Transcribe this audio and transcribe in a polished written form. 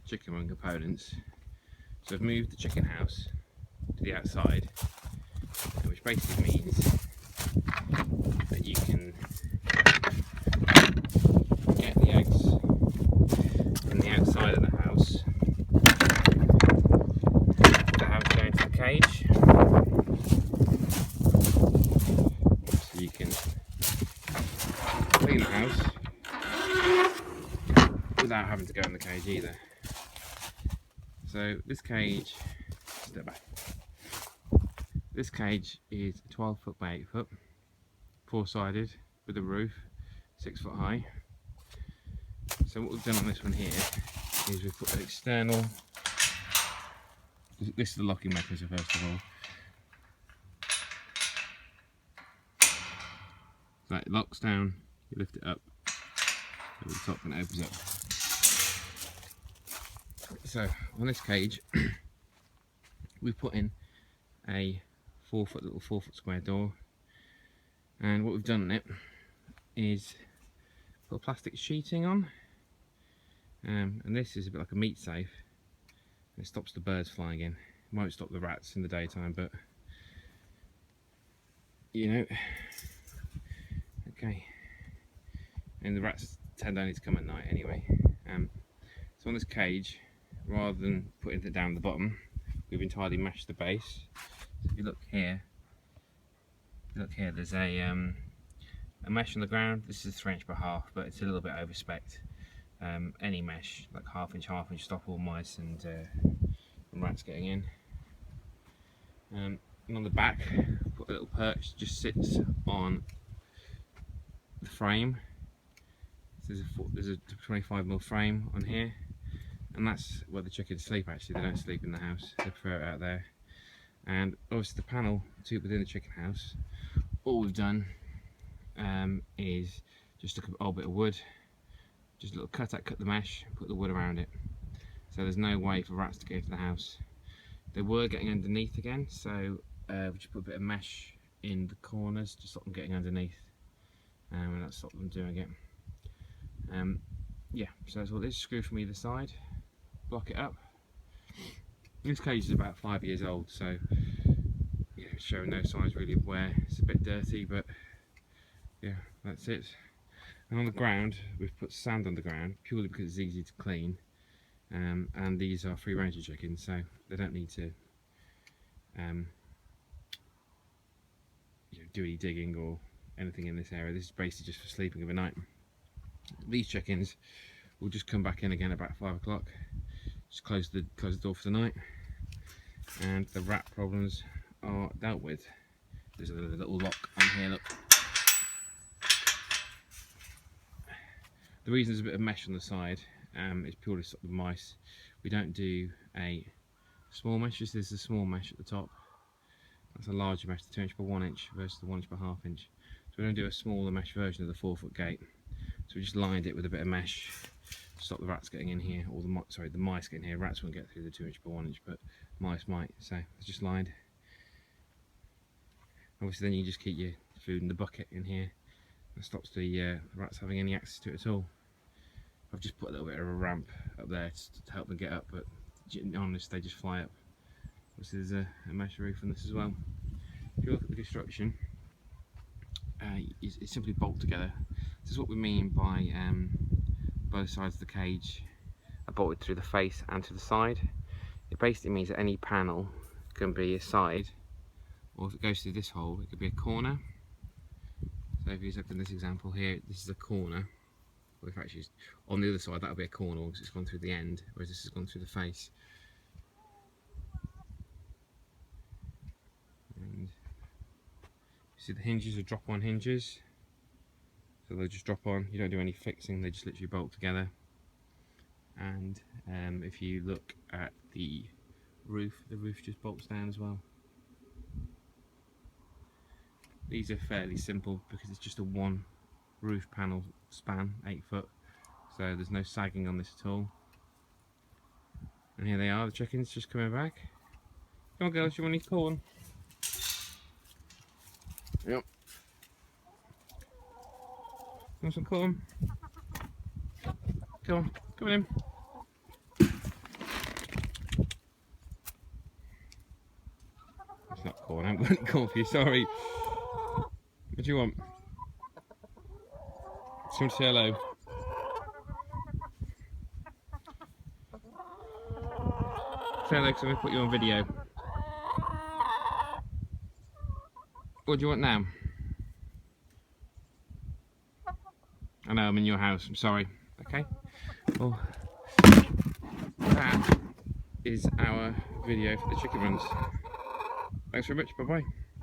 chicken run components. So I've moved the chicken house to the outside, which basically means that you can get the eggs from the outside of the house without going to the cage. So you can clean the house without having to go in the cage either. So this cage, step back. This cage is 12 foot by 8 foot, 4-sided with a roof, 6 foot high. So what we've done on this one here is we've put an external, this is the locking mechanism first of all. So it locks down, you lift it up over the top and it opens up. So on this cage we've put in a 4 foot square door, and what we've done on it is put a plastic sheeting on, and this is a bit like a meat safe. It stops the birds flying in. It won't stop the rats in the daytime, but you know, okay. And the rats tend only to come at night anyway. So on this cage, rather than putting it down the bottom, we've entirely meshed the base. So if you look here, there's a mesh on the ground. This is 3" by 1/2, but it's a little bit over spec. Any mesh, like 1/2 inch, stop all mice and rats getting in. And on the back, put a little perch, just sits on the frame. So there's a 25mm frame on here, and that's where the chickens sleep. Actually, they don't sleep in the house, they prefer it out there. And obviously the panel to within the chicken house, all we've done is just took an old bit of wood, just a little cut the mesh, put the wood around it, so there's no way for rats to get into the house. They were getting underneath again, so we just put a bit of mesh in the corners to stop them getting underneath, and that stopped them doing it. Yeah, so that's what it is. Screw from either side, block it up. This cage is about 5 years old, so yeah, it's showing no signs really of wear. It's a bit dirty, but yeah, that's it. And on the ground, we've put sand on the ground purely because it's easy to clean. And these are free range chickens, so they don't need to do any digging or anything in this area. This is basically just for sleeping overnight. These chickens will just come back in again about 5 o'clock. Just close the door for the night, and the rat problems are dealt with. There's a little lock on here, look. The reason there's a bit of mesh on the side is purely to stop the mice. We don't do a small mesh. This is a small mesh at the top. That's a larger mesh, the 2" by 1" versus the 1" by 1/2 inch. So we don't do a smaller mesh version of the 4-foot gate. So we just lined it with a bit of mesh to stop the rats getting in here, or the mice getting here. Rats won't get through the 2" by 1", but mice might. So it's just lined. Obviously, then you just keep your food in the bucket in here. That stops the rats having any access to it at all. I've just put a little bit of a ramp up there to help them get up, but to be honest, they just fly up. Obviously, there's a mesh roof on this as well. If you look at the construction, it's simply bolt together. This is what we mean by both sides of the cage are bolted through the face and to the side. It basically means that any panel can be a side, or if it goes through this hole, it could be a corner. So if you look at this example here, this is a corner. Well, if actually on the other side, that'll be a corner because it's gone through the end, whereas this has gone through the face. And you see the hinges are drop-on hinges, so they'll just drop on. You don't do any fixing; they just literally bolt together. And if you look at the roof just bolts down as well. These are fairly simple because it's just a one roof panel span, 8 foot, so there's no sagging on this at all. And here they are, the chickens just coming back. Come on girls, you want any corn? Yep. Want some corn? Come on in. It's not corn. I haven't got any corn for you. Sorry. What do you want? Someone to say hello. Say hello, because I'm going to put you on video. What do you want now? I know, I'm in your house. I'm sorry. Okay. Well, that is our video for the chicken runs. Thanks very much. Bye bye.